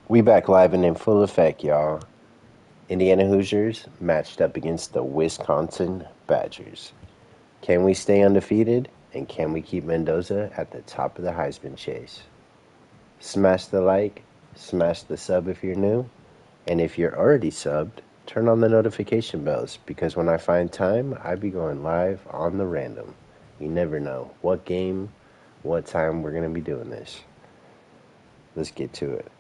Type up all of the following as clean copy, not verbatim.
We back live and in full effect, y'all. Indiana Hoosiers matched up against the Wisconsin Badgers. Can we stay undefeated? And can we keep Mendoza at the top of the Heisman chase? Smash the like, smash the sub if you're new, and if you're already subbed, turn on the notification bells because when I find time, I be going live on the random. You never know what game, what time we're going to be doing this. Let's get to it.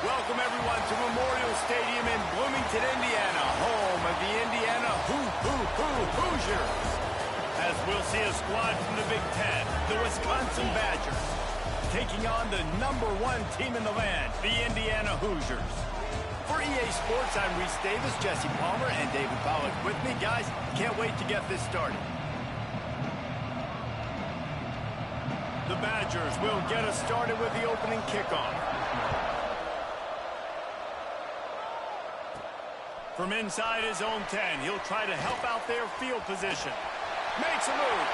Welcome, everyone, to Memorial Stadium in Bloomington, Indiana, home of the Indiana Hoosiers. As we'll see a squad from the Big Ten, the Wisconsin Badgers, taking on the #1 team in the land, the Indiana Hoosiers. For EA Sports, I'm Reese Davis, Jesse Palmer, and David Pollack with me. Guys, can't wait to get this started. The Badgers will get us started with the opening kickoff. From inside his own 10, he'll try to help out their field position. Makes a move.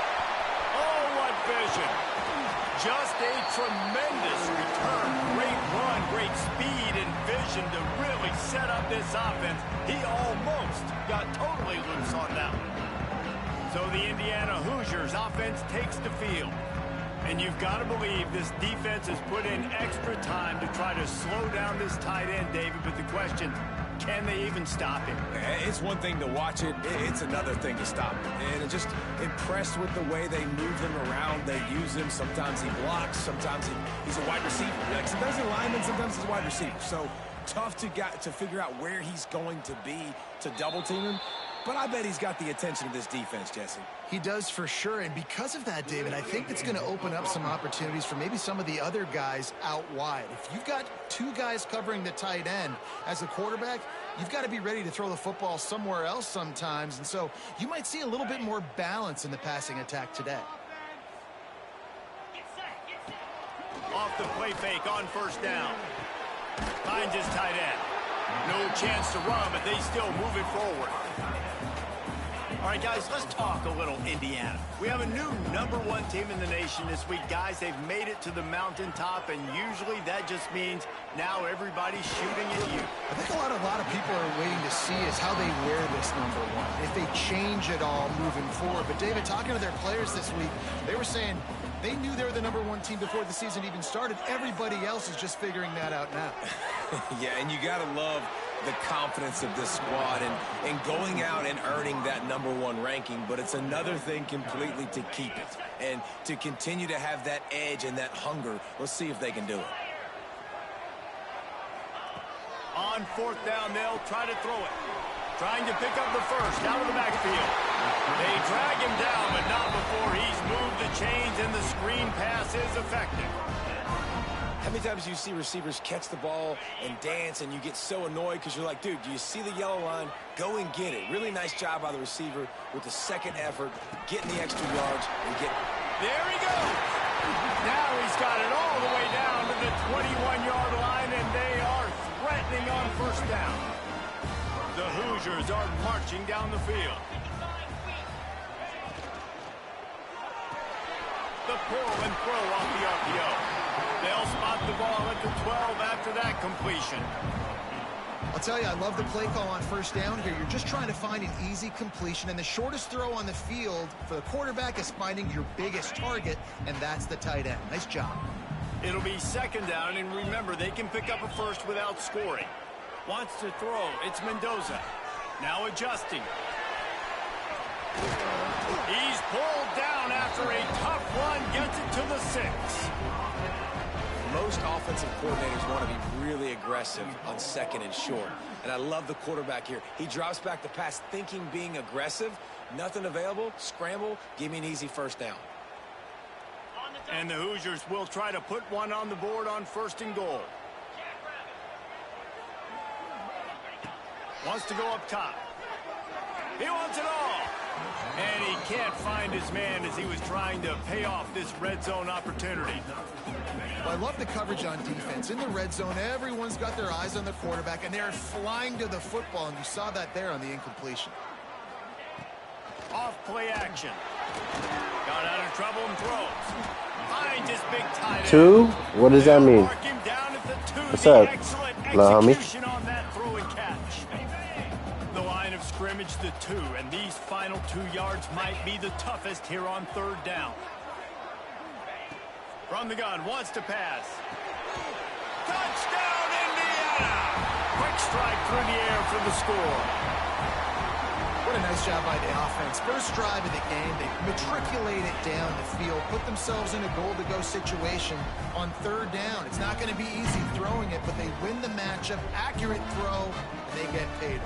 Oh, what vision. Just a tremendous return. Great run, great speed and vision to really set up this offense. He almost got totally loose on that one. So the Indiana Hoosiers offense takes the field. And you've got to believe this defense has put in extra time to try to slow down this tight end, David. But the question, can they even stop him? It's one thing to watch it. It's another thing to stop him. And I'm just impressed with the way they move him around. They use him. Sometimes he blocks. Sometimes he's a wide receiver. Like sometimes he's a lineman. Sometimes he's a wide receiver. So tough to figure out where he's going to be to double team him. But I bet he's got the attention of this defense, Jesse. He does for sure, and because of that, David, I think it's going to open up some opportunities for maybe some of the other guys out wide. If you've got two guys covering the tight end as a quarterback, you've got to be ready to throw the football somewhere else sometimes, and so you might see a little bit more balance in the passing attack today. Off the play fake on first down. Finds his tight end. No chance to run, but they still move it forward. All right, guys, let's talk a little Indiana. We have a new #1 team in the nation this week. Guys, they've made it to the mountaintop, and usually that just means now everybody's shooting at you. I think a lot of people are waiting to see is how they wear this #1, if they change it all moving forward. But, David, talking to their players this week, they were saying they knew they were the #1 team before the season even started. Everybody else is just figuring that out now. Yeah, and you got to love the confidence of this squad and going out and earning that #1 ranking, but it's another thing completely to keep it and to continue to have that edge and that hunger. Let's see if they can do it. On 4th down, they'll try to throw it. Trying to pick up the first out of the backfield. They drag him down, but not before he's moved the chains and the screen pass is effective. How many times do you see receivers catch the ball and dance and you get so annoyed because you're like, dude, do you see the yellow line? Go and get it. Really nice job by the receiver with the second effort, getting the extra yards and get. There he goes. Now he's got it all the way down to the 21-yard line, and they are threatening on 1st down. The Hoosiers are marching down the field. The pull and throw off the RPO. They'll spot the ball at the 12 after that completion. I'll tell you, I love the play call on 1st down here. You're just trying to find an easy completion, and the shortest throw on the field for the quarterback is finding your biggest target, and that's the tight end. Nice job. It'll be 2nd down, and remember, they can pick up a first without scoring. Wants to throw. It's Mendoza. Now adjusting. He's pulled down after a tough run, gets it to the 6. Most offensive coordinators want to be really aggressive on 2nd and short. And I love the quarterback here. He drops back the pass thinking being aggressive. Nothing available. Scramble. Give me an easy 1st down. And the Hoosiers will try to put one on the board on 1st and goal. Wants to go up top. He wants it all. And he can't find his man as he was trying to pay off this red zone opportunity. Well, I love the coverage on defense. In the red zone, everyone's got their eyes on the quarterback, and they're flying to the football, and you saw that there on the incompletion. Off play action. Got out of trouble and throws. Finds his big tight end. 2? What does that mean? Mark him down at the 2. What's The up? excellent Hello, homie. execution on that throw and catch. The line of scrimmage, the 2, and these final 2 yards might be the toughest here on 3rd down. From the gun, wants to pass. Touchdown, Indiana! Quick strike through the air for the score. What a nice job by the offense. First drive of the game, they matriculate it down the field, put themselves in a goal-to-go situation on 3rd down. It's not going to be easy throwing it, but they win the matchup, accurate throw, and they get paid.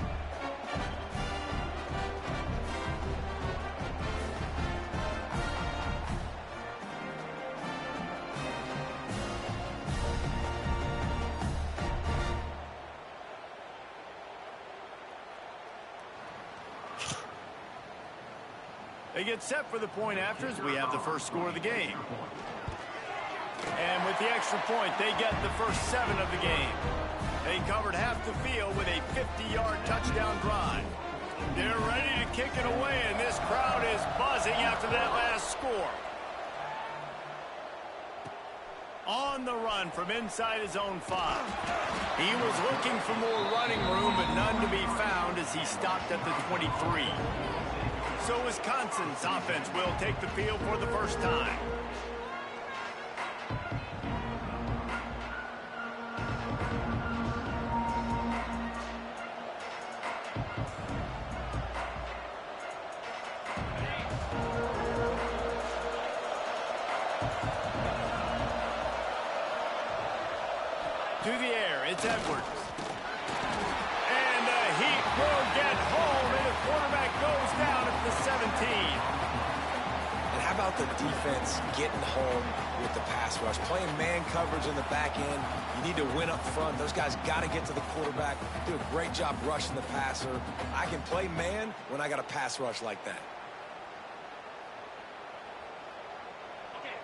They get set for the point afters. We have the first score of the game. And with the extra point, they get the first 7 of the game. They covered half the field with a 50-yard touchdown drive. They're ready to kick it away, and this crowd is buzzing after that last score. On the run from inside his own 5. He was looking for more running room, but none to be found as he stopped at the 23. So Wisconsin's offense will take the field for the first time. To the air, it's Edwards. And the Heat will get home, and the quarterback goes down at the 17. And how about the defense getting home with the pass rush? Playing man coverage in the back end. You need to win up front. Those guys got to get to the quarterback. Do a great job rushing the passer. I can play man when I got a pass rush like that.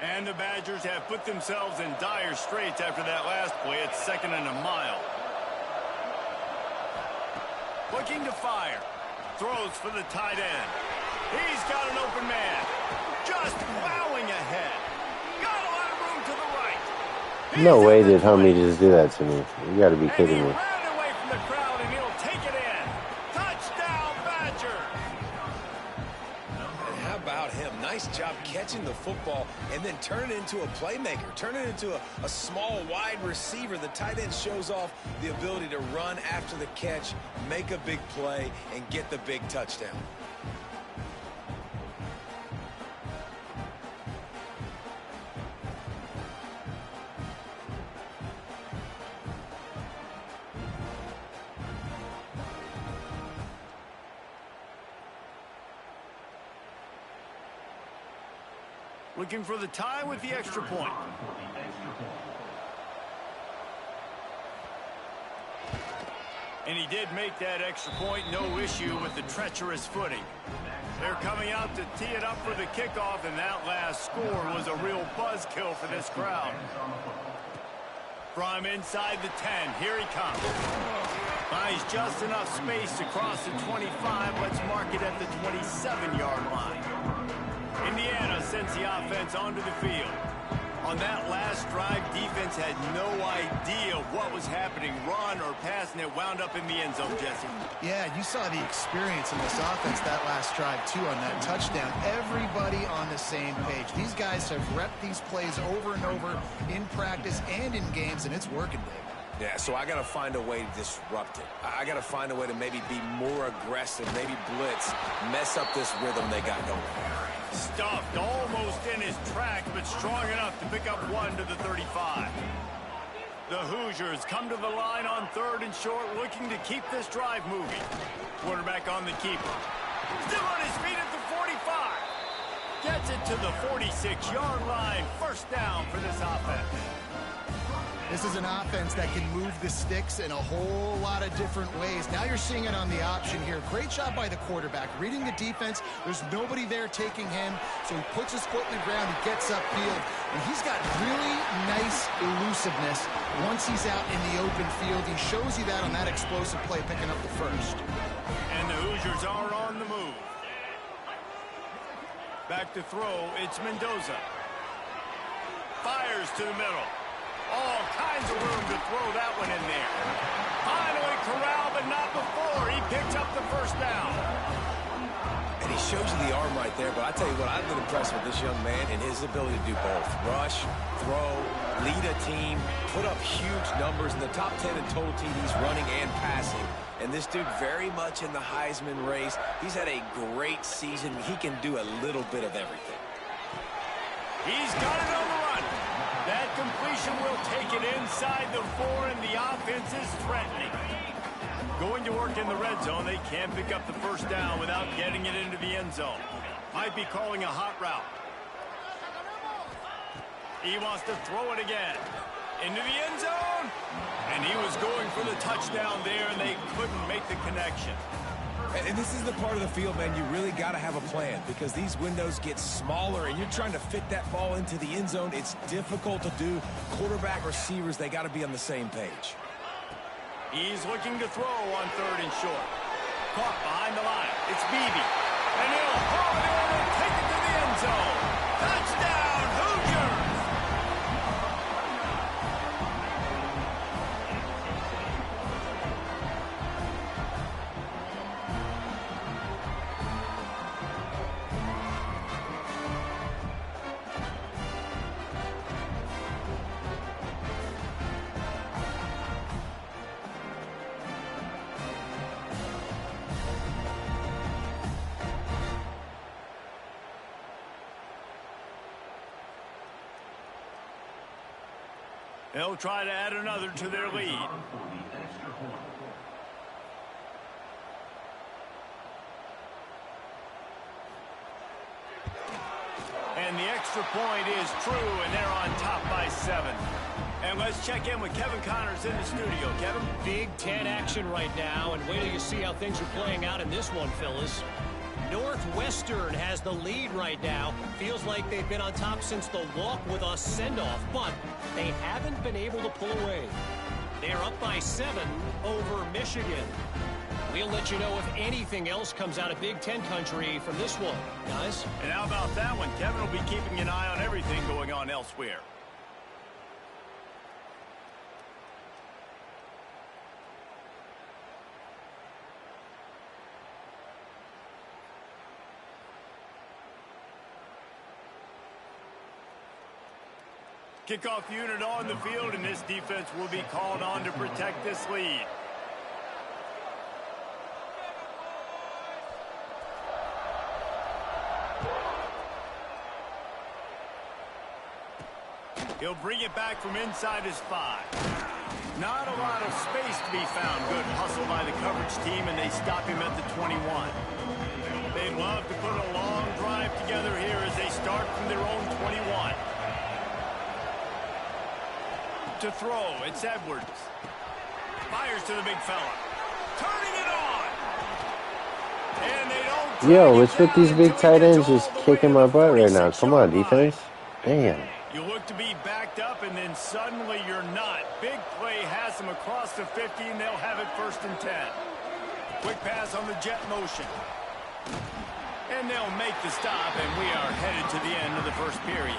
And the Badgers have put themselves in dire straits after that last play. It's 2nd and a mile. Looking to fire. throws for the tight end. He's got an open man. Just plowing ahead. Got a lot of room to the right. No way did homie just do that to me. You gotta be kidding me. Ran away from the crowd, and he'll take it in. Touchdown, Badger. And how about him? Nice job catching the football and then turn it into a playmaker. Turn it into a small, wide receiver. The tight end shows off the ability to run after the catch, make a big play, and get the big touchdown. Looking for the tie with the extra point. And he did make that extra point, no issue with the treacherous footing. They're coming out to tee it up for the kickoff, and that last score was a real buzzkill for this crowd. From inside the 10, here he comes. Finds just enough space to cross the 25. Let's mark it at the 27-yard line. Indiana sends the offense onto the field. On that last drive, defense had no idea what was happening, run or pass, and it wound up in the end zone, Jesse. Yeah, you saw the experience in this offense that last drive, too, on that touchdown. Everybody on the same page. These guys have repped these plays over and over in practice and in games, and it's working, Dave. Yeah, so I got to find a way to disrupt it. I got to find a way to maybe be more aggressive, maybe blitz, mess up this rhythm they got going. Stuffed almost in his track, but strong enough to pick up one to the 35. The Hoosiers come to the line on 3rd and short, looking to keep this drive moving. Quarterback on the keeper. Still on his feet at the 45. Gets it to the 46-yard line. First down for this offense. This is an offense that can move the sticks in a whole lot of different ways. Now you're seeing it on the option here. Great job by the quarterback. Reading the defense, there's nobody there taking him, so he puts his foot in the ground, he gets upfield, and he's got really nice elusiveness once he's out in the open field. He shows you that on that explosive play, picking up the first. And the Hoosiers are on the move. Back to throw, it's Mendoza. Fires to the middle. All kinds of room to throw that one in there. Finally corralled, but not before. He picks up the first down. And he shows you the arm right there, but I tell you what, I've been impressed with this young man and his ability to do both. Rush, throw, lead a team, put up huge numbers in the top 10 in total TDs running and passing. And this dude very much in the Heisman race. He's had a great season. He can do a little bit of everything. He's got it on the run. That completion will take it inside the 4, and the offense is threatening. Going to work in the red zone, they can't pick up the first down without getting it into the end zone. Might be calling a hot route. He wants to throw it again. Into the end zone. And he was going for the touchdown there, and they couldn't make the connection. And this is the part of the field, man, you really got to have a plan because these windows get smaller and you're trying to fit that ball into the end zone. It's difficult to do. Quarterback, receivers, they got to be on the same page. He's looking to throw on 3rd and short. Caught behind the line. It's Beebe. And he'll haul it in and take it to the end zone. Touchdown, Hoosiers! They'll try to add another to their lead. And the extra point is true, and they're on top by 7. And let's check in with Kevin Connors in the studio. Kevin? Big Ten action right now, and wait till you see how things are playing out in this one, Phyllis. Northwestern has the lead right now. Feels like they've been on top since the walk with us send-off, but they haven't been able to pull away. They're up by 7 over Michigan. We'll let you know if anything else comes out of Big Ten country from this one, guys. And how about that one? Kevin will be keeping an eye on everything going on elsewhere. Kickoff unit on the field, and this defense will be called on to protect this lead. He'll bring it back from inside his 5. Not a lot of space to be found. Good hustle by the coverage team, and they stop him at the 21. They'd love to put a long drive together here as they start from their own 21. To throw, it's Edwards. Fires to the big fella. Turning it on. And they don't. Yo, what's with these big tight ends just kicking my butt right now? Come on, defense. Damn. You look to be backed up, and then suddenly you're not. Big play has them across the 50, and they'll have it 1st and 10. Quick pass on the jet motion. And they'll make the stop, and we are headed to the end of the first period.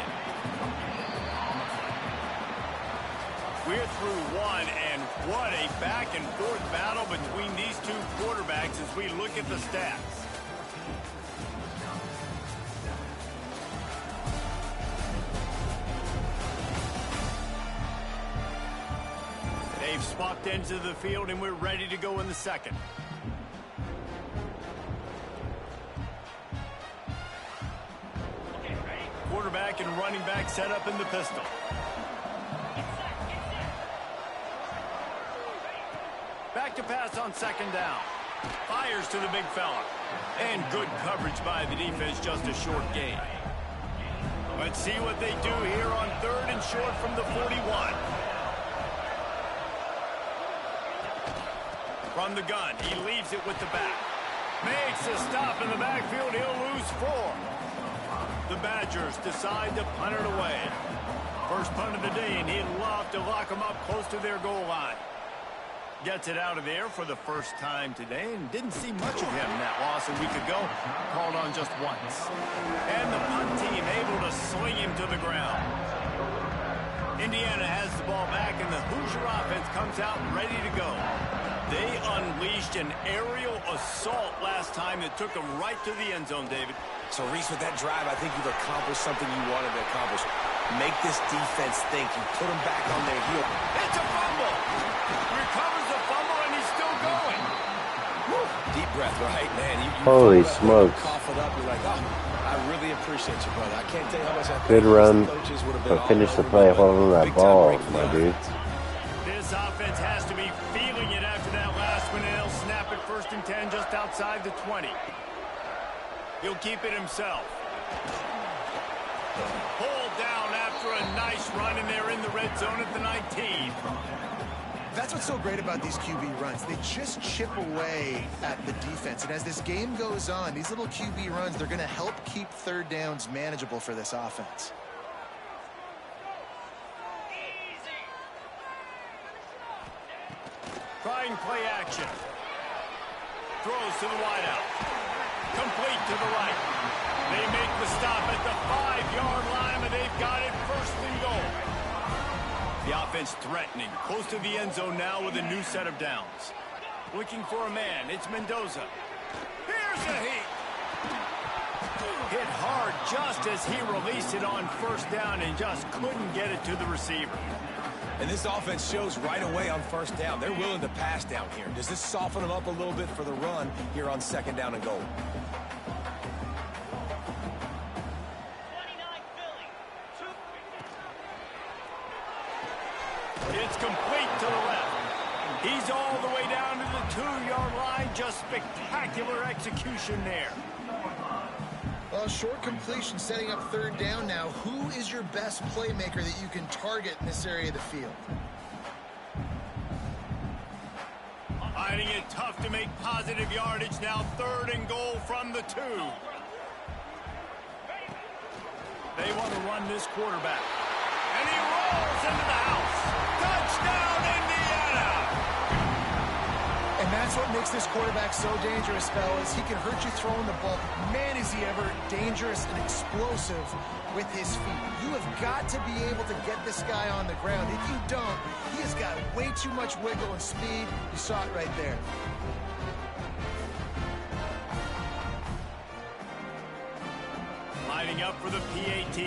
We're through one, and what a back-and-forth battle between these two quarterbacks as we look at the stats. They've swapped into the field, and we're ready to go in the second. Quarterback and running back set up in the pistol. Back to pass on 2nd down. Fires to the big fella. And good coverage by the defense, just a short gain. Let's see what they do here on 3rd and short from the 41. From the gun, he leaves it with the back. Makes a stop in the backfield. He'll lose 4. The Badgers decide to punt it away. First punt of the day, and he'd love to lock them up close to their goal line. Gets it out of there for the first time today, and didn't see much of him that loss a week ago. Called on just once. And the punt team able to swing him to the ground. Indiana has the ball back, and the Hoosier offense comes out ready to go. They unleashed an aerial assault last time that took them right to the end zone, David. So, Reese, with that drive, I think you've accomplished something you wanted to accomplish. Make this defense think. You put them back on their heel. It's a fumble. Recovers the fumble, and he's still going. Woo. Deep breath, right, man? You Holy smokes. Cough it up. You're like, oh, I really appreciate you, brother. I can't tell you how much I Good run, but finish the play holding that ball, my dude. This offense has to be feeling it after that last one, and they'll snap it 1st and 10 just outside the 20. He'll keep it himself. Pulled down after a nice run, and they're in the red zone at the 19. That's what's so great about these QB runs. They just chip away at the defense. And as this game goes on, these little QB runs, they're going to help keep 3rd downs manageable for this offense. Trying play action. Throws to the wideout. Complete to the right. They make the stop at the 5-yard line, and they've got it 1st and goal. The offense threatening, close to the end zone now with a new set of downs. Looking for a man, it's Mendoza. Here's a hit. Hit hard just as he released it on 1st down and just couldn't get it to the receiver. And this offense shows right away on 1st down. They're willing to pass down here. Does this soften them up a little bit for the run here on 2nd down and goal? It's complete to the left. He's all the way down to the 2-yard line. Just spectacular execution there. Well, short completion setting up 3rd down now. Who is your best playmaker that you can target in this area of the field? Finding it tough to make positive yardage now. 3rd and goal from the 2. They want to run this quarterback. And he rolls into the house. Touchdown, Indiana! And And that's what makes this quarterback so dangerous, fellas. He can hurt you throwing the ball. Man, is he ever dangerous and explosive with his feet. You have got to be able to get this guy on the ground. If you don't, he has got way too much wiggle and speed. You saw it right there. Lining up for the PAT.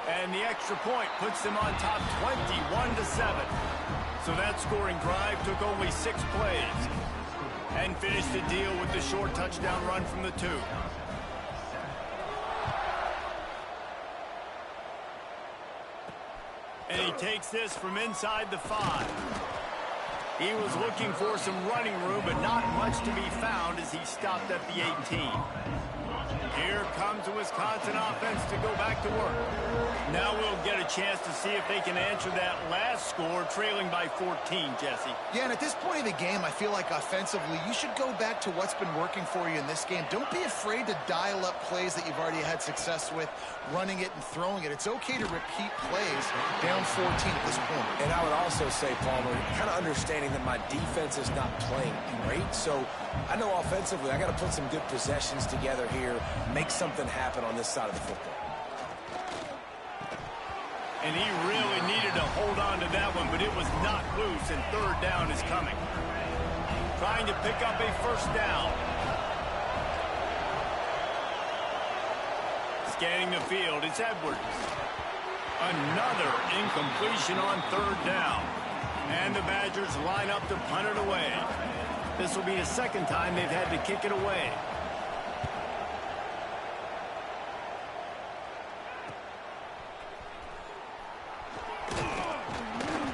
And the extra point puts them on top 21-7. So that scoring drive took only 6 plays. And finished the deal with the short touchdown run from the 2. And he takes this from inside the 5. He was looking for some running room, but not much to be found as he stopped at the 18. Here comes the Wisconsin offense to go back to work. Now we'll get a chance to see if they can answer that last score, trailing by 14, Jesse. Yeah, and at this point of the game, I feel like offensively, you should go back to what's been working for you in this game. Don't be afraid to dial up plays that you've already had success with, running it and throwing it. It's okay to repeat plays down 14 at this point. And I would also say, Palmer, kind of understanding that my defense is not playing great, so I know offensively I got to put some good possessions together here, make something happen on this side of the football. And he really needed to hold on to that one, but it was not loose, and third down is coming. Trying to pick up a first down. Scanning the field, it's Edwards. Another incompletion on third down. And the Badgers line up to punt it away. This will be the second time they've had to kick it away.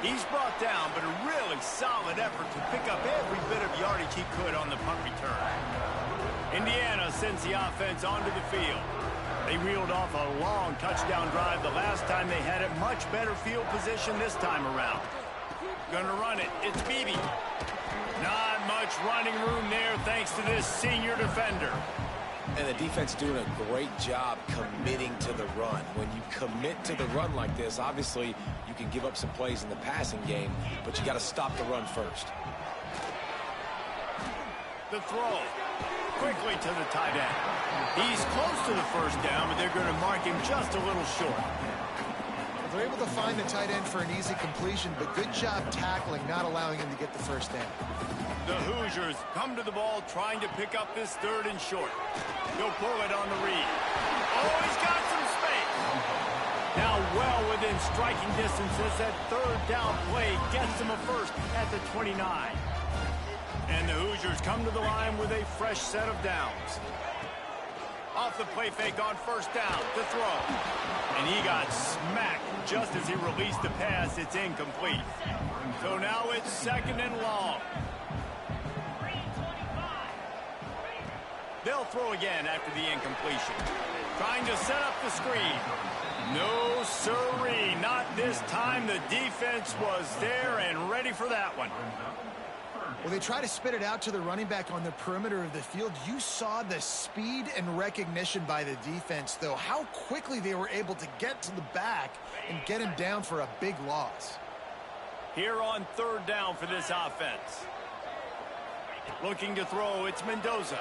He's brought down, but a really solid effort to pick up every bit of yardage he could on the punt return. Indiana sends the offense onto the field. They reeled off a long touchdown drive the last time they had it. Much better field position this time around. Gonna run it. It's Beebe. Not much running room there thanks to this senior defender. And the defense doing a great job committing to the run. When you commit to the run like this, obviously you can give up some plays in the passing game, but you got to stop the run first. The throw. Quickly to the tight end. He's close to the first down, but they're going to mark him just a little short. They're able to find the tight end for an easy completion, but good job tackling, not allowing him to get the first down. The Hoosiers come to the ball trying to pick up this third and short. He'll pull it on the read. Oh, he's got some space. Now well within striking distance as that third down play gets him a first at the 29. And the Hoosiers come to the line with a fresh set of downs. Off the play fake on first down to throw. And he got smacked just as he released the pass. It's incomplete. So now it's second and long. They'll throw again after the incompletion. Trying to set up the screen. No siree, not this time. The defense was there and ready for that one. Well, they try to spit it out to the running back on the perimeter of the field. You saw the speed and recognition by the defense, though. How quickly they were able to get to the back and get him down for a big loss. Here on third down for this offense. Looking to throw, it's Mendoza.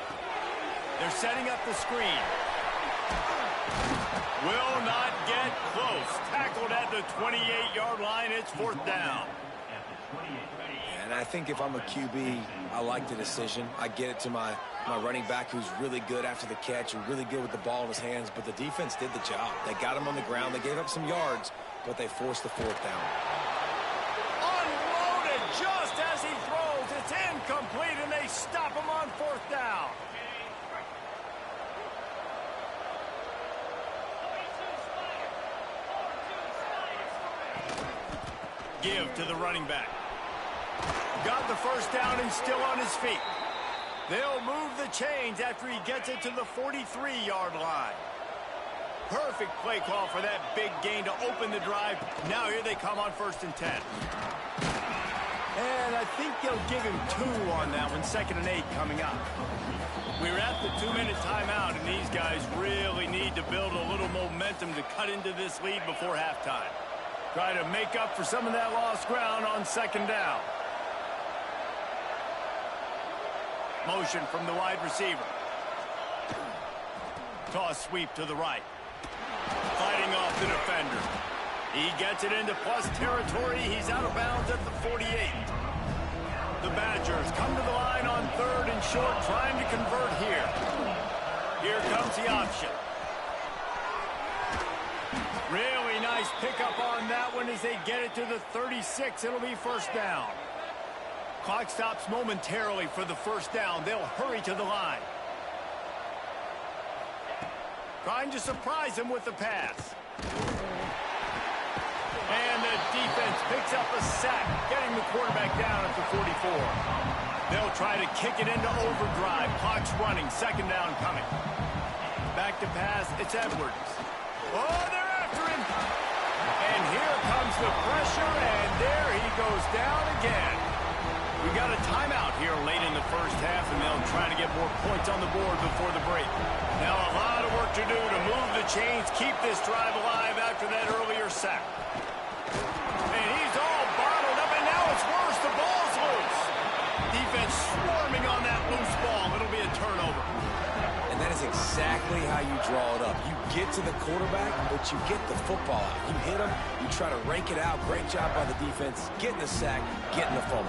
They're setting up the screen. Will not get close. Tackled at the 28-yard line. It's fourth down. And I think if I'm a QB, I like the decision. I get it to my running back who's really good after the catch and really good with the ball in his hands, but the defense did the job. They got him on the ground. They gave up some yards, but they forced the fourth down. Unloaded just as he throws. It's incomplete, and they stop him on fourth down. Give to the running back. Got the first down and still on his feet. They'll move the chains after he gets it to the 43-yard line. Perfect play call for that big gain to open the drive. Now here they come on 1st and 10. And I think they'll give him 2 on that one. 2nd and 8 coming up. We're at the 2-minute timeout, and these guys really need to build a little momentum to cut into this lead before halftime. Try to make up for some of that lost ground on 2nd down. Motion from the wide receiver. Toss sweep to the right. Fighting off the defender. He gets it into plus territory. He's out of bounds at the 48. The Badgers come to the line on 3rd and short, trying to convert here. Here comes the option. Really nice pickup on that one as they get it to the 36. It'll be first down. Clock stops momentarily for the first down. They'll hurry to the line. Trying to surprise him with the pass. And the defense picks up a sack, getting the quarterback down at the 44. They'll try to kick it into overdrive. Clock's running, second down coming. Back to pass, it's Edwards. Oh, they're after him. And here comes the pressure, and there he goes down again. We got a timeout here late in the first half, and they'll try to get more points on the board before the break. Now a lot of work to do to move the chains, keep this drive alive after that earlier sack. And he's all bottled up, and now it's worse. The ball's loose. Defense swarming on that loose ball. It'll be a turnover. And that is exactly how you draw it up. You get to the quarterback, but you get the football out. You hit him, you try to rake it out. Great job by the defense, getting the sack, getting the fumble.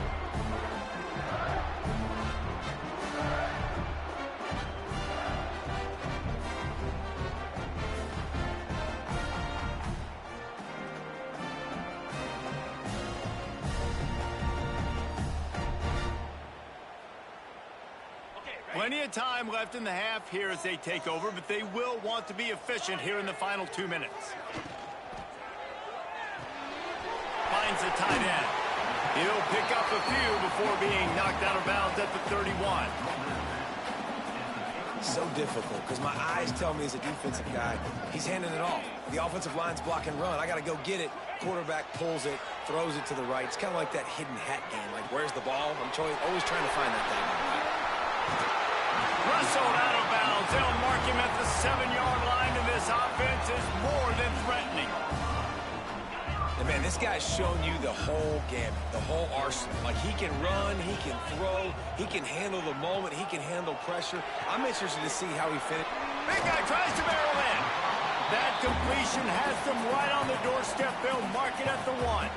Plenty of time left in the half here as they take over, but they will want to be efficient here in the final 2 minutes. Finds the tight end. He'll pick up a few before being knocked out of bounds at the 31. So difficult because my eyes tell me as a defensive guy, he's handing it off. The offensive line's block and run. I got to go get it. Quarterback pulls it, throws it to the right. It's kind of like that hidden hat game. Like, where's the ball? I'm always trying to find that thing. Wrestled out of bounds. They'll mark him at the 7-yard line, and this offense is more than threatening. And man, this guy's shown you the whole gamut, the whole arsenal. Like, he can run, he can throw, he can handle the moment, he can handle pressure. I'm interested to see how he finishes. Big guy tries to barrel in. That completion has them right on the doorstep. They'll mark it at the 1.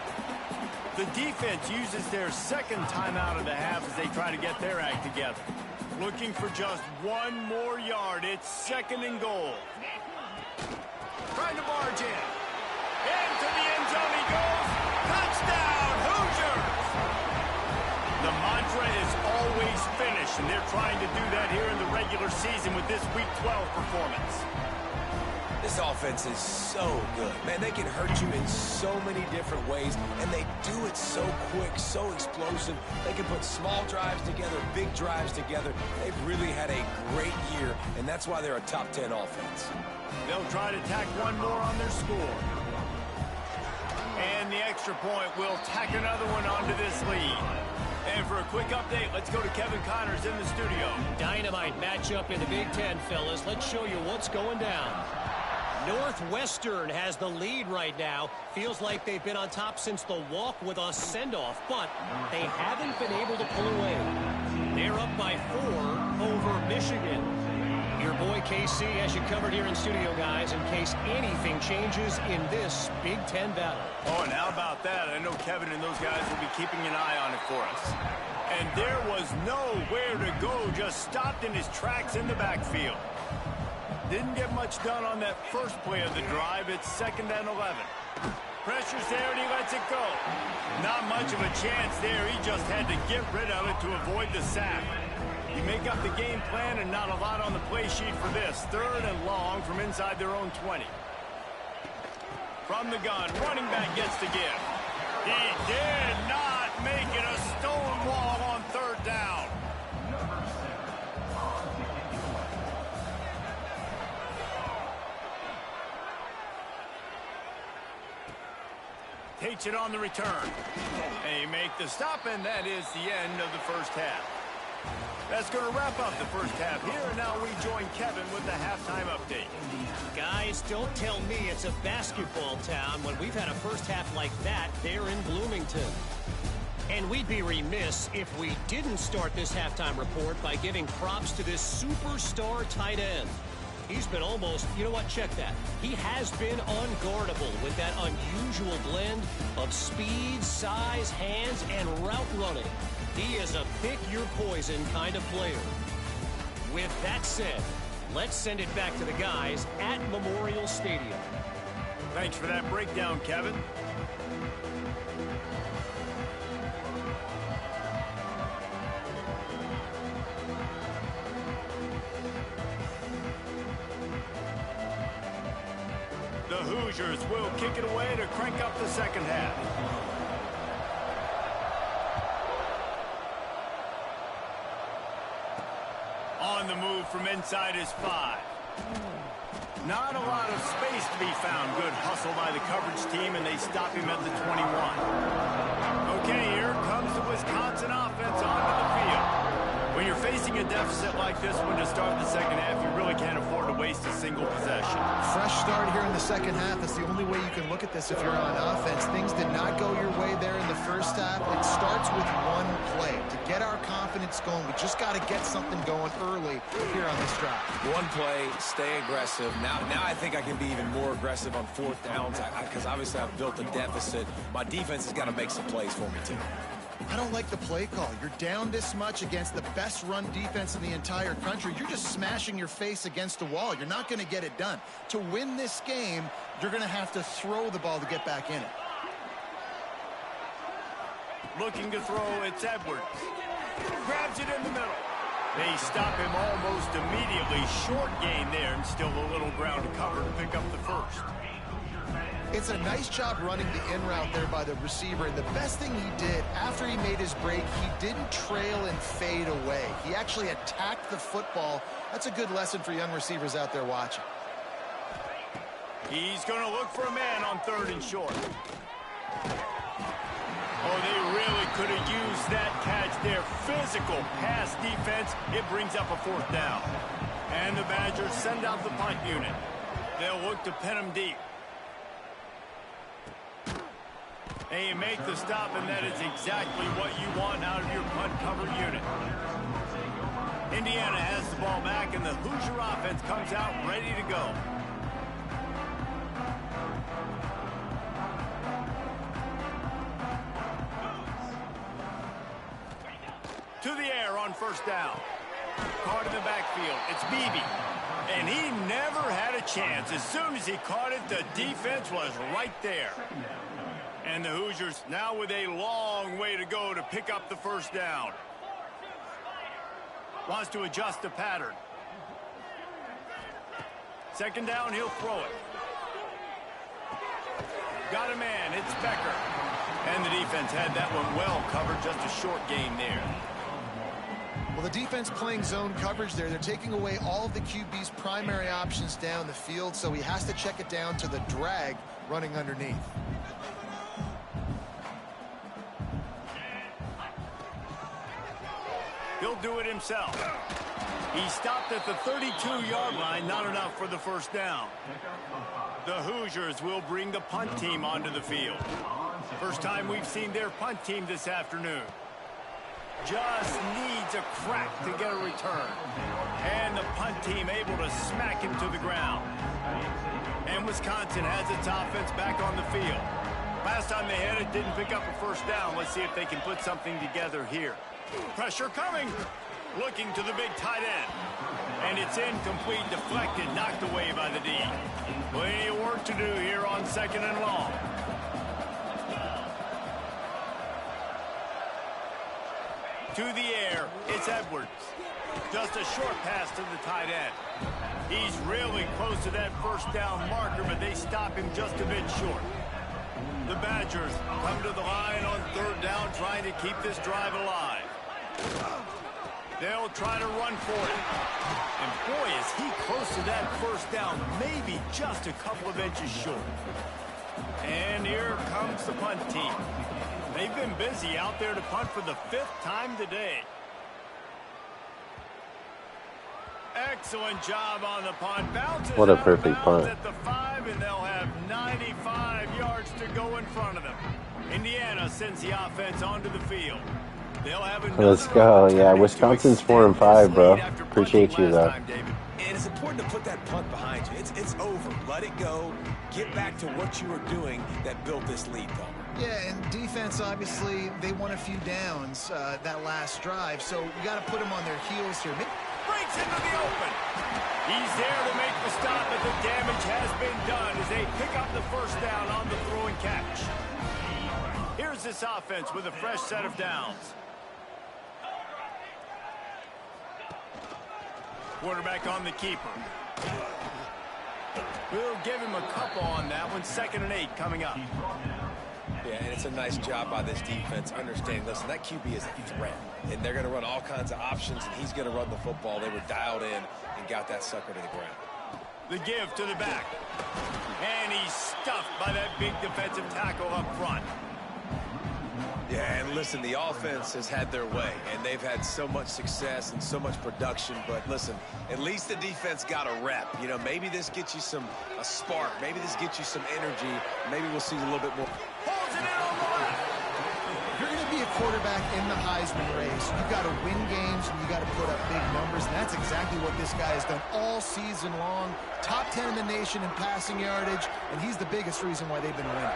The defense uses their second timeout of the half as they try to get their act together. Looking for just 1 more yard. It's 2nd and goal. Trying to barge in. Into the end zone he goes. Touchdown, Hoosiers! The mantra is always finish, and they're trying to do that here in the regular season with this Week 12 performance. This offense is so good. Man, they can hurt you in so many different ways, and they do it so quick, so explosive. They can put small drives together, big drives together. They've really had a great year, and that's why they're a top 10 offense. They'll try to tack 1 more on their score. And the extra point will tack another one onto this lead. And for a quick update, let's go to Kevin Connors in the studio. Dynamite matchup in the Big Ten, fellas. Let's show you what's going down. Northwestern has the lead right now. Feels like they've been on top since the walk with a send-off, but they haven't been able to pull away. They're up by 4 over Michigan. Your boy KC has you covered here in studio, guys, in case anything changes in this Big Ten battle. Oh, and how about that? I know Kevin and those guys will be keeping an eye on it for us. And there was nowhere to go, just stopped in his tracks in the backfield. Didn't get much done on that first play of the drive. It's 2nd and 11. Pressure's there, and he lets it go. Not much of a chance there. He just had to get rid of it to avoid the sack. You make up the game plan, and not a lot on the play sheet for this. 3rd and long from inside their own 20. From the gun, running back gets the give. He did not make it a stone wall on 3rd down. Takes it on the return. They make the stop, and that is the end of the first half. That's going to wrap up the first half here, and now we join Kevin with the halftime update. Guys, don't tell me it's a basketball town when we've had a first half like that there in Bloomington. And we'd be remiss if we didn't start this halftime report by giving props to this superstar tight end. He's been almost, you know what, check that. He has been unguardable with that unusual blend of speed, size, hands, and route running. He is a pick-your-poison kind of player. With that said, let's send it back to the guys at Memorial Stadium. Thanks for that breakdown, Kevin. The Hoosiers will kick it away to crank up the second half. On the move from inside his 5. Not a lot of space to be found. Good hustle by the coverage team, and they stop him at the 21. Okay, here comes the Wisconsin offense onto the field. When you're facing a deficit like this one to start the second half, you really can't afford to waste a single possession. Fresh start here in the second half. That's the only way you can look at this if you're on offense. Things did not go your way there in the first half. It starts with one play. To get our confidence going, we just got to get something going early here on this drive. One play, stay aggressive. Now I think I can be even more aggressive on fourth downs because obviously I've built a deficit. My defense has got to make some plays for me, too. I don't like the play call. You're down this much against the best run defense in the entire country. You're just smashing your face against the wall. You're not going to get it done. To win this game, you're going to have to throw the ball to get back in it. Looking to throw, it's Edwards. Grabs it in the middle. They stop him almost immediately. Short gain there, and still a little ground to cover to pick up the first. It's a nice job running the in route there by the receiver. And the best thing he did after he made his break, he didn't trail and fade away. He actually attacked the football. That's a good lesson for young receivers out there watching. He's going to look for a man on 3rd and short. Oh, they really could have used that catch there. Physical pass defense. It brings up a 4th down. And the Badgers send out the punt unit. They'll look to pin him deep. And you make the stop, and that is exactly what you want out of your punt cover unit. Indiana has the ball back, and the Hoosier offense comes out ready to go. To the air on 1st down. Caught in the backfield. It's Beebe. And he never had a chance. As soon as he caught it, the defense was right there. And the Hoosiers now with a long way to go to pick up the 1st down. Wants to adjust the pattern. 2nd down, he'll throw it. Got a man, it's Becker. And the defense had that one well covered, just a short gain there. Well, the defense playing zone coverage there. They're taking away all of the QB's primary options down the field, so he has to check it down to the drag running underneath. He'll do it himself. He stopped at the 32-yard line, not enough for the 1st down. The Hoosiers will bring the punt team onto the field. First time we've seen their punt team this afternoon. Just needs a crack to get a return. And the punt team able to smack him to the ground. And Wisconsin has its offense back on the field. Last time they had it, didn't pick up a 1st down. Let's see if they can put something together here. Pressure coming. Looking to the big tight end. And it's incomplete, deflected, knocked away by the D. Plenty of work to do here on 2nd and long. To the air, it's Edwards. Just a short pass to the tight end. He's really close to that 1st down marker, but they stop him just a bit short. The Badgers come to the line on 3rd down, trying to keep this drive alive. They'll try to run for it. And boy, is he close to that 1st down, maybe just a couple of inches short. And here comes the punt team. They've been busy out there to punt for the 5th time today. Excellent job on the punt. Bounces What a out of perfect bounds punt. at the 5, and they'll have 95 yards to go in front of them. Indiana sends the offense onto the field. They'll have Let's go. Yeah, opportunity Wisconsin's to 4 and extend this 5, bro. lead after Appreciate punting you, last though. time, David. And it's important to put that punt behind you. It's over. Let it go. Get back to what you were doing that built this lead, Palmer. Yeah, and defense, obviously, they won a few downs that last drive, so you got to put them on their heels here. Breaks into the open. He's there to make the stop, but the damage has been done as they pick up the first down on the throw and catch. Here's this offense with a fresh set of downs. Quarterback on the keeper. We'll give him a couple on that one. 2nd and 8 coming up. Yeah, and it's a nice job by this defense understanding, listen, that QB is a threat. And they're going to run all kinds of options, and he's going to run the football. They were dialed in and got that sucker to the ground. The give to the back. And he's stuffed by that big defensive tackle up front. Yeah, and listen, the offense has had their way, and they've had so much success and so much production. But listen, at least the defense got a rep. You know, maybe this gets you a spark. Maybe this gets you some energy. Maybe we'll see a little bit more. Holds it in on the left. If you're going to be a quarterback in the Heisman race, you've got to win games and you got to put up big numbers, and that's exactly what this guy has done all season long. Top 10 in the nation in passing yardage, and he's the biggest reason why they've been winning.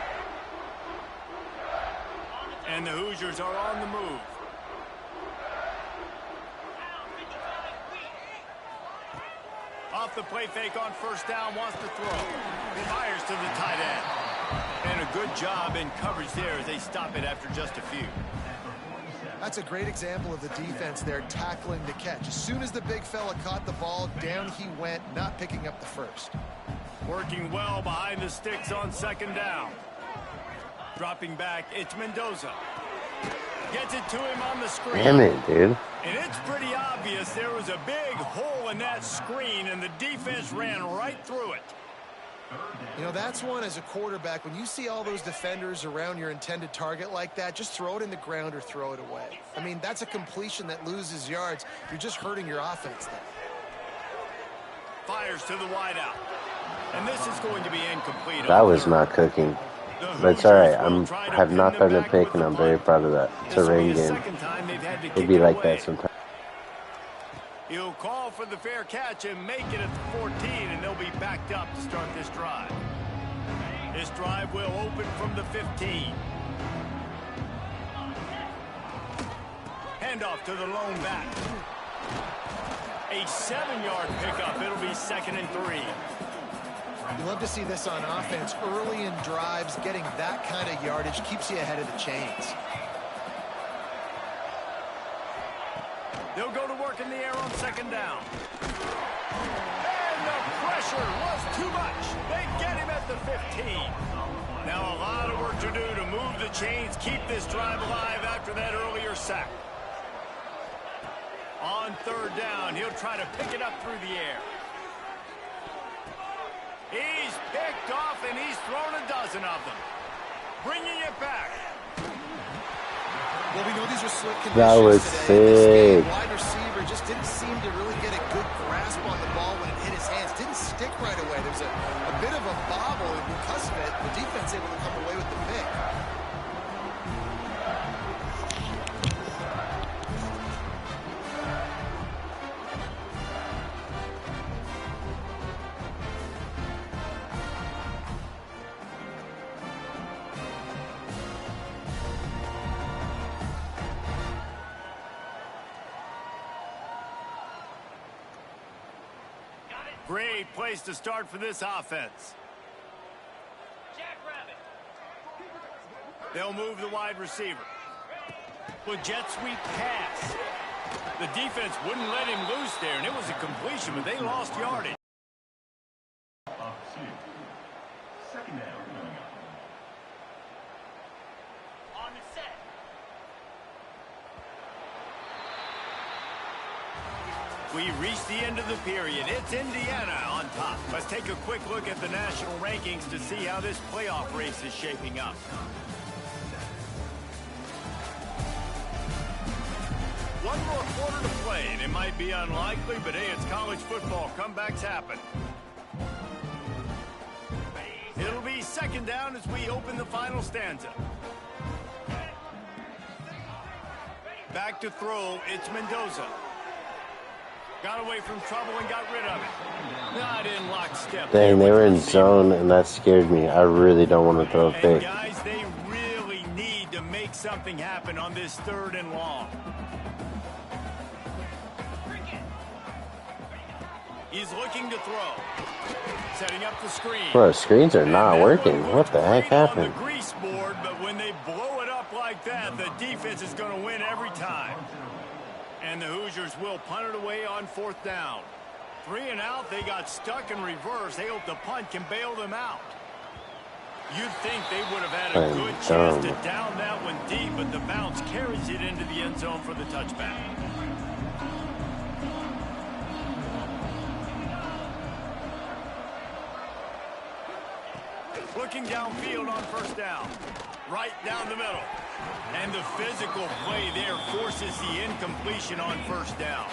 And the Hoosiers are on the move. Off the play fake on first down, wants to throw. Fires to the tight end. And a good job in coverage there as they stop it after just a few. That's a great example of the defense there tackling the catch. As soon as the big fella caught the ball, down he went, not picking up the first. Working well behind the sticks on 2nd down. Dropping back, it's Mendoza. Gets it to him on the screen. Damn it, dude. And it's pretty obvious there was a big hole in that screen, and the defense ran right through it. You know, that's one as a quarterback. When you see all those defenders around your intended target like that, just throw it in the ground or throw it away. I mean, that's a completion that loses yards. You're just hurting your offense there. Fires to the wideout. And this is going to be incomplete. That was not cooking. But it's alright. I have not thrown a pick, and I'm very proud of that. It's a rain game. It'd be like that sometimes. He'll call for the fair catch and make it at the 14, and they'll be backed up to start this drive. This drive will open from the 15. Handoff to the lone back. A 7-yard pickup. It'll be 2nd and 3. You love to see this on offense. Early in drives, getting that kind of yardage keeps you ahead of the chains. They'll go to work in the air on 2nd down. And the pressure was too much. They get him at the 15. Now a lot of work to do to move the chains, keep this drive alive after that earlier sack. On 3rd down, he'll try to pick it up through the air. He's picked off, and he's thrown a dozen of them. Bringing it back. Well, we know these are slick conditions. That was today. sick. Wide receiver just didn't seem to really get a good grasp on the ball when it hit his hands. Didn't stick right away. There's a bit of a bobble, and because of it, the defense able to come away with the pick. Great place to start for this offense. They'll move the wide receiver. With jet sweep pass. The defense wouldn't let him loose there, and it was a completion, but they lost yardage. We reach the end of the period. It's Indiana on top. Let's take a quick look at the national rankings to see how this playoff race is shaping up. One more quarter to play, and it might be unlikely, but hey, it's college football. Comebacks happen. It'll be 2nd down as we open the final stanza. Back to throw, it's Mendoza. Got away from trouble and got rid of it. Not in lockstep. Dang, they were in zone, and that scared me. I really don't want to throw a And pick. guys, they really need to make something happen on this 3rd and long. He's looking to throw. Setting up the screen. Bro, screens are not working. What the heck happened? On the grease board, but when they blow it up like that, the defense is going to win every time. And the Hoosiers will punt it away on 4th down. 3 and out, they got stuck in reverse. They hope the punt can bail them out. You'd think they would have had a good chance to down that one deep, but the bounce carries it into the end zone for the touchback. Looking downfield on 1st down. Right down the middle. And the physical play there forces the incompletion on 1st down.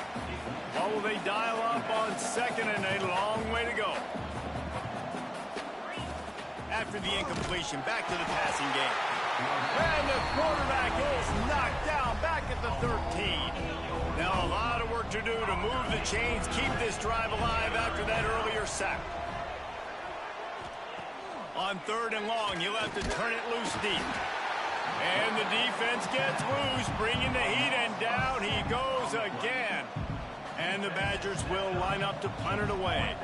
What will they dial up on 2nd and a long way to go? After the incompletion, back to the passing game. And the quarterback is knocked down back at the 13. Now a lot of work to do to move the chains, keep this drive alive after that earlier sack. On 3rd and long, he'll have to turn it loose deep. And the defense gets loose, bringing the heat, and down he goes again. And the Badgers will line up to punt it away.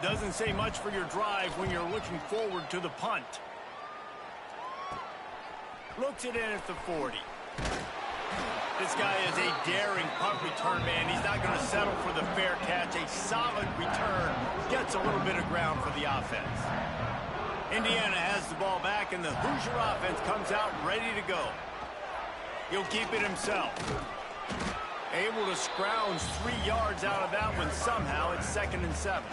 Doesn't say much for your drive when you're looking forward to the punt. Looks it in at the 40. This guy is a daring punt return man. He's not going to settle for the fair catch. A solid return gets a little bit of ground for the offense. Indiana has the ball back, and the Hoosier offense comes out ready to go. He'll keep it himself. Able to scrounge 3 yards out of that one somehow. It's 2nd and 7.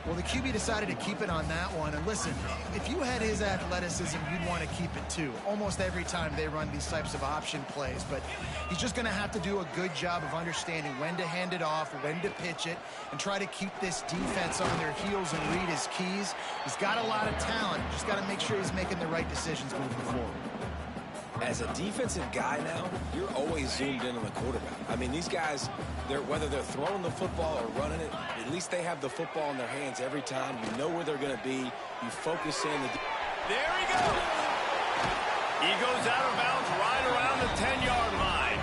Well, the QB decided to keep it on that one. And listen, if you had his athleticism, you'd want to keep it too. Almost every time they run these types of option plays. But he's just going to have to do a good job of understanding when to hand it off, when to pitch it, and try to keep this defense on their heels and read his keys. He's got a lot of talent. Just got to make sure he's making the right decisions moving forward. As a defensive guy now, you're always zoomed in on the quarterback. I mean, these guys, whether they're throwing the football or running it, at least they have the football in their hands every time. You know where they're going to be. You focus in. There he goes. He goes out of bounds right around the 10-yard line.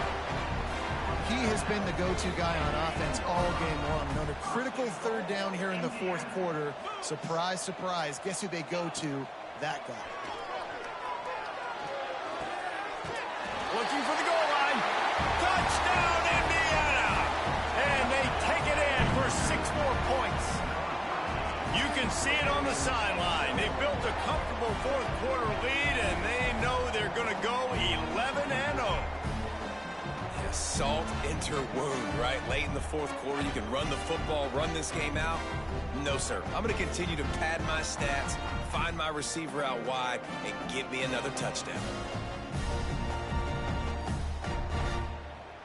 He has been the go-to guy on offense all game long. On a critical 3rd down here in the 4th quarter. Surprise, surprise. Guess who they go to? That guy. Looking for the goal line. Touchdown, Indiana! And they take it in for 6 more points. You can see it on the sideline. They built a comfortable 4th quarter lead, and they know they're going to go 11-0. Yeah, salt into wound, right? Late in the 4th quarter, you can run the football, run this game out. No, sir. I'm going to continue to pad my stats, find my receiver out wide, and get me another touchdown.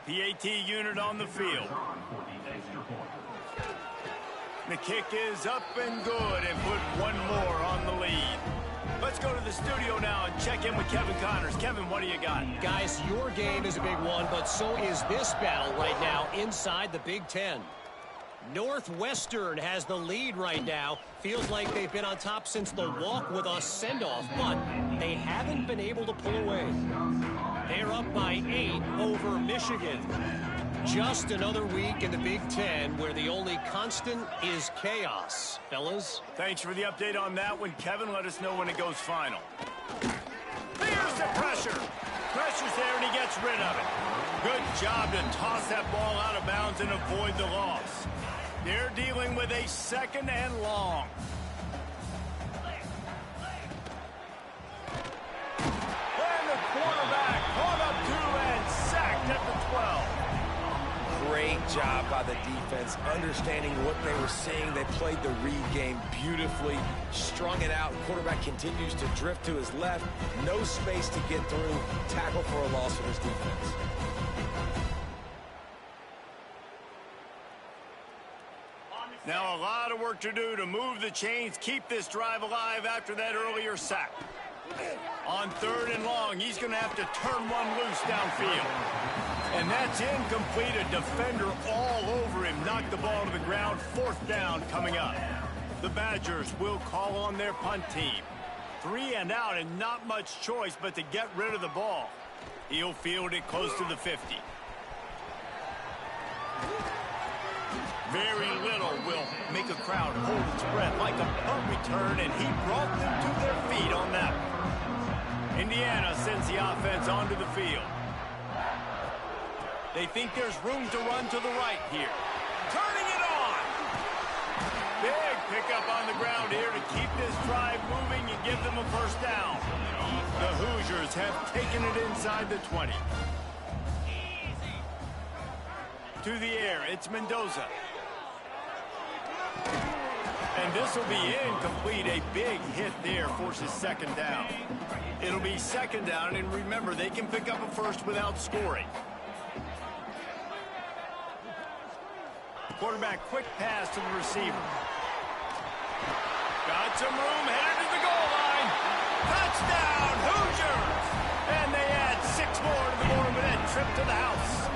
PAT unit on the field. The kick is up and good, and put 1 more on the lead. Let's go to the studio now and check in with Kevin Connors. Kevin, what do you got? Guys, your game is a big one, but so is this battle right now inside the Big Ten. Northwestern has the lead right now. Feels like they've been on top since the walk with us send-off, but they haven't been able to pull away. They're up by 8 over Michigan. Just another week in the Big Ten where the only constant is chaos. Fellas? Thanks for the update on that one, Kevin. Let us know when it goes final. There's the pressure. Pressure's there, and he gets rid of it. Good job to toss that ball out of bounds and avoid the loss. They're dealing with a 2nd and long. And the quarterback caught up to and sacked at the 12. Great job by the defense, understanding what they were seeing. They played the read game beautifully, strung it out. Quarterback continues to drift to his left. No space to get through. Tackle for a loss for his defense. Now a lot of work to do to move the chains, keep this drive alive after that earlier sack. On 3rd and long, he's going to have to turn one loose downfield. And that's incomplete. A defender all over him. Knocked the ball to the ground. 4th down coming up. The Badgers will call on their punt team. 3 and out and not much choice but to get rid of the ball. He'll field it close to the 50. Very little will make a crowd hold its breath like a punt return, and he brought them to their feet on that one. Indiana sends the offense onto the field. They think there's room to run to the right here. Turning it on! Big pickup on the ground here to keep this drive moving and give them a 1st down. The Hoosiers have taken it inside the 20. To the air, it's Mendoza. And this will be incomplete. A big hit there forces 2nd down. It'll be 2nd down, and remember, they can pick up a 1st without scoring. Quarterback, quick pass to the receiver. Got some room, headed to the goal line. Touchdown, Hoosiers! And they add 6 more to the board with that trip to the house.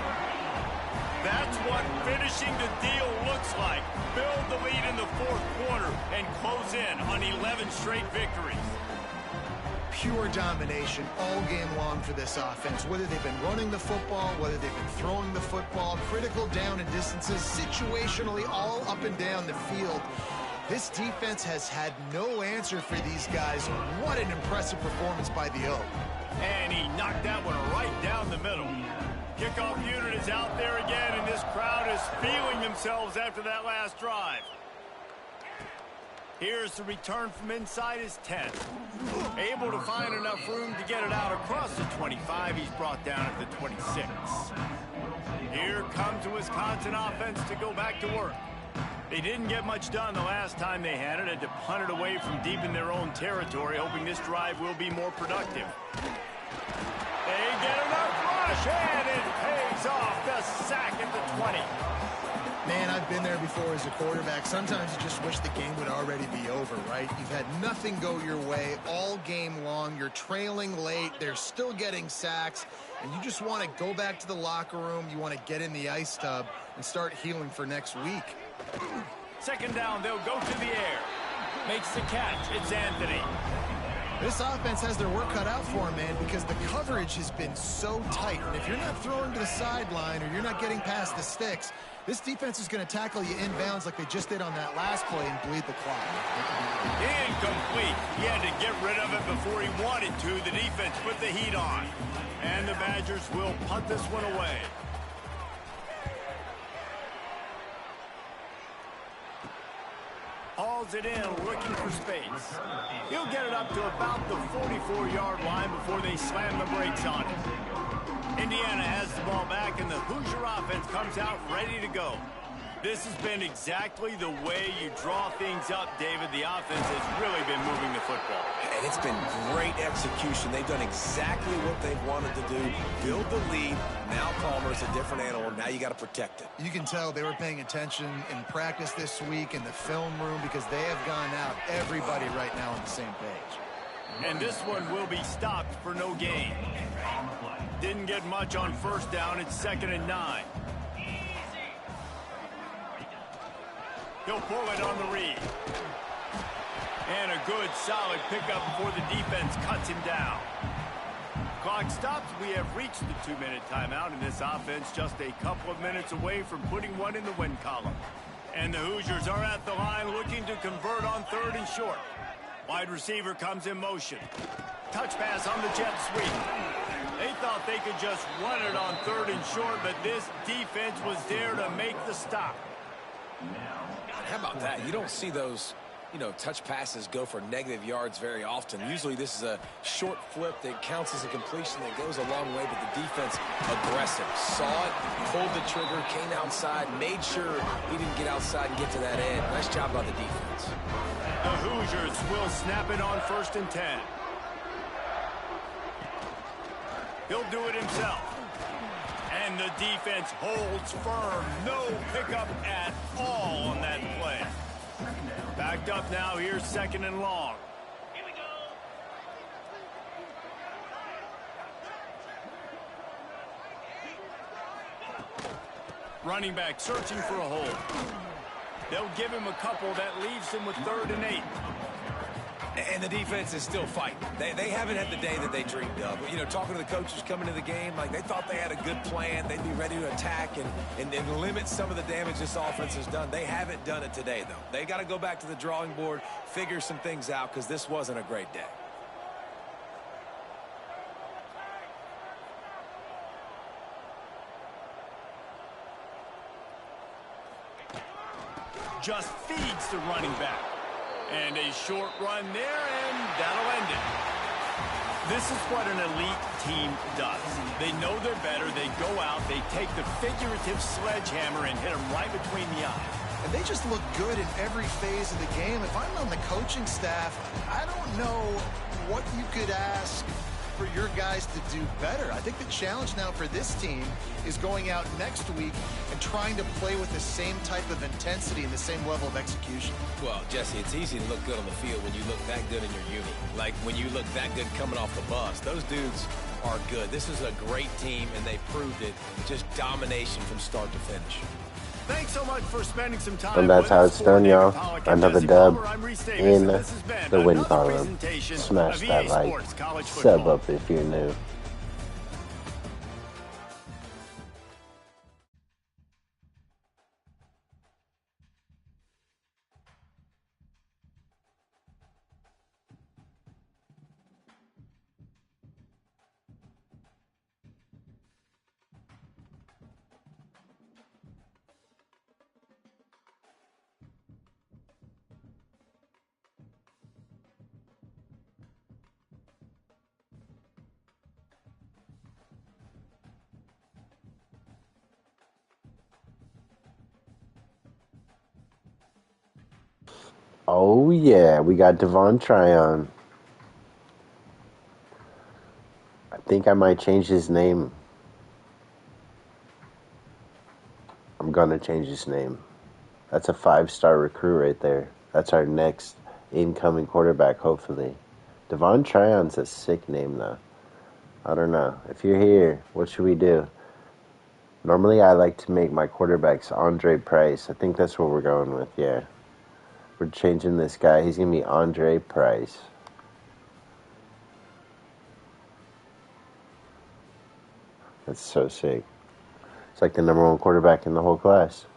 That's what finishing the deal looks like. Build the lead in the 4th quarter and close in on 11 straight victories. Pure domination all game long for this offense. Whether they've been running the football, whether they've been throwing the football, critical down and distances, situationally all up and down the field. This defense has had no answer for these guys. What an impressive performance by the Oak. And he knocked that one right down the middle. Kickoff unit is out there again, and this crowd is feeling themselves after that last drive. Here's the return from inside his 10. Able to find enough room to get it out across the 25. He's brought down at the 26. Here comes the Wisconsin offense to go back to work. They didn't get much done the last time they had it. Had to punt it away from deep in their own territory, hoping this drive will be more productive. They get enough rush, and it pays off. The sack at the 20. Man, I've been there before as a quarterback. Sometimes you just wish the game would already be over, right? You've had nothing go your way all game long. You're trailing late. They're still getting sacks. And you just want to go back to the locker room. You want to get in the ice tub and start healing for next week. 2nd down, they'll go to the air. Makes the catch. It's Anthony. This offense has their work cut out for them, man, because the coverage has been so tight. And if you're not throwing to the sideline or you're not getting past the sticks, this defense is going to tackle you inbounds like they just did on that last play and bleed the clock. Incomplete. He had to get rid of it before he wanted to. The defense put the heat on. And the Badgers will punt this one away. Hauls it in, looking for space. He'll get it up to about the 44-yard line before they slam the brakes on it. Indiana has the ball back, and the Hoosier offense comes out ready to go. This has been exactly the way you draw things up, David. The offense has really been moving the football. And it's been great execution. They've done exactly what they've wanted to do. Build the lead. Now Palmer's a different animal. Now you got to protect it. You can tell they were paying attention in practice this week in the film room because they have gone out, everybody right now on the same page. And this one will be stopped for no gain. Didn't get much on 1st down. It's 2nd and 9. He'll pull it on the read. And a good, solid pickup before the defense cuts him down. Clock stops. We have reached the 2-minute timeout, and this offense just a couple of minutes away from putting one in the win column. And the Hoosiers are at the line looking to convert on 3rd and short. Wide receiver comes in motion. Touch pass on the jet sweep. They thought they could just run it on 3rd and short, but this defense was there to make the stop. How about that? You don't see those, touch passes go for negative yards very often. Usually this is a short flip that counts as a completion that goes a long way, but the defense aggressive. Saw it, pulled the trigger, came outside, made sure he didn't get outside and get to that end. Nice job by the defense. The Hoosiers will snap it on 1st and 10. He'll do it himself. And the defense holds firm. No pickup at all on that play. Backed up now. Here's 2nd and long. Running back searching for a hole. They'll give him a couple. That leaves him with 3rd and 8. And the defense is still fighting. They haven't had the day that they dreamed of. You know, talking to the coaches coming to the game, like they thought they had a good plan. They'd be ready to attack and limit some of the damage this offense has done. They haven't done it today, though. They got to go back to the drawing board, figure some things out, because this wasn't a great day. Just feeds the running back. And a short run there, and that'll end it. This is what an elite team does. They know they're better. They go out, they take the figurative sledgehammer and hit them right between the eyes. And they just look good in every phase of the game. If I'm on the coaching staff, I don't know what you could ask for your guys to do better. I think the challenge now for this team is going out next week and trying to play with the same type of intensity and the same level of execution. Well, Jesse, it's easy to look good on the field when you look that good in your uni. Like when you look that good coming off the bus. Those dudes are good. This is a great team, and they proved it. Just domination from start to finish. Thanks so much for spending some time. And that's how it's done, y'all. Another dub in the win column. Smash that like, sub up if you're new. Oh yeah, we got Devon Tryon. I think I might change his name. I'm gonna change his name. That's a 5-star recruit right there. That's our next incoming quarterback, hopefully. Devon Tryon's a sick name though. I don't know. If you're here, what should we do? Normally I like to make my quarterbacks Andre Price. I think that's what we're going with, yeah. We're changing this guy. He's going to be Andre Price. That's so sick. It's like the #1 quarterback in the whole class.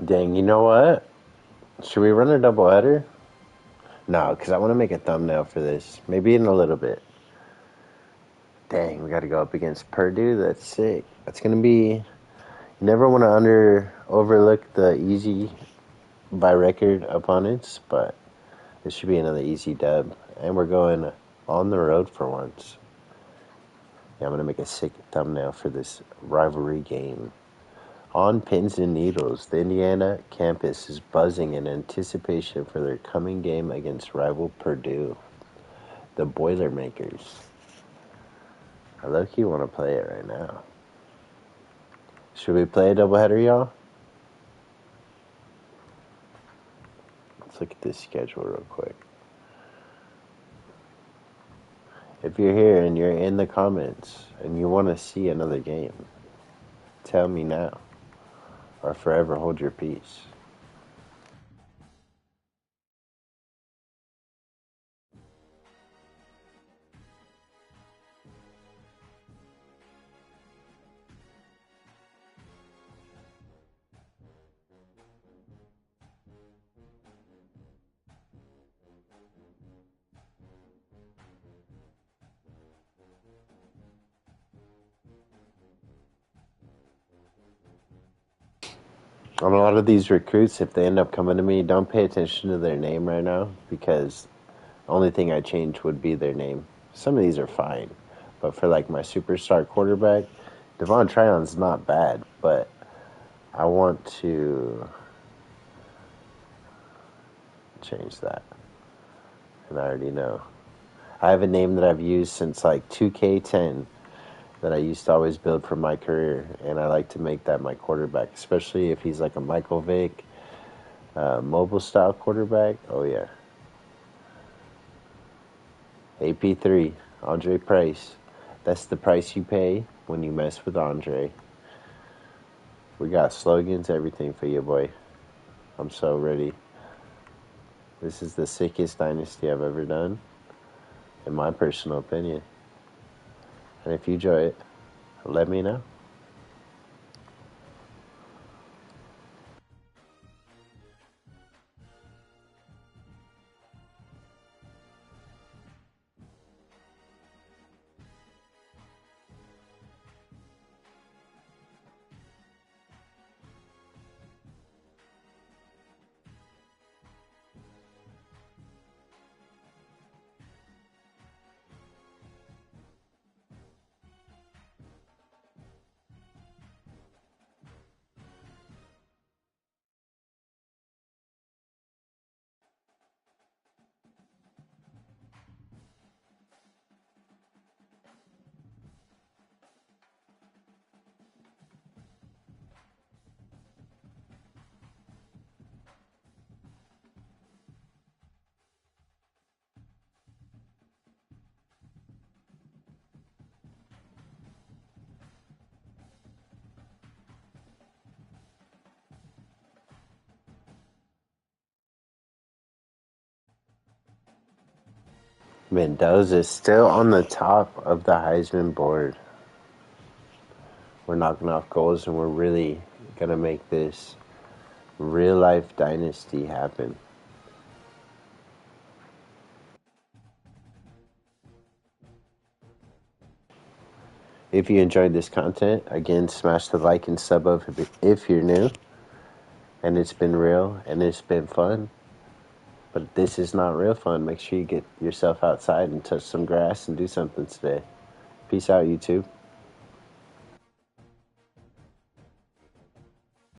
Dang, you know what? Should we run a doubleheader? No, because I want to make a thumbnail for this. Maybe in a little bit. Dang, we got to go up against Purdue. That's sick. That's going to be... You never want to overlook the easy by record opponents, but this should be another easy dub. And we're going on the road for once. Yeah, I'm going to make a sick thumbnail for this rivalry game. On pins and needles, the Indiana campus is buzzing in anticipation for their coming game against rival Purdue, the Boilermakers. I low-key want to play it right now. Should we play a doubleheader, y'all? Let's look at this schedule real quick. If you're here and you're in the comments and you want to see another game, tell me now, or forever hold your peace. On a lot of these recruits, if they end up coming to me, don't pay attention to their name right now, because the only thing I change would be their name. Some of these are fine, but for like my superstar quarterback, Devon Tryon's not bad, but I want to change that, and I already know. I have a name that I've used since like 2K10 that I used to always build for my career, and I like to make that my quarterback, especially if he's like a Michael Vick, mobile style quarterback. Oh yeah. AP3, Andre Price. That's the price you pay when you mess with Andre. We got slogans, everything for you, boy. I'm so ready. This is the sickest Dynasty I've ever done, in my personal opinion. And if you enjoy it, let me know. Mendoza is still on the top of the Heisman board. We're knocking off goals, and we're really going to make this real-life dynasty happen. If you enjoyed this content, again, smash the like and sub if you're new. And it's been real, and it's been fun. But this is not real fun. Make sure you get yourself outside and touch some grass and do something today. Peace out, YouTube.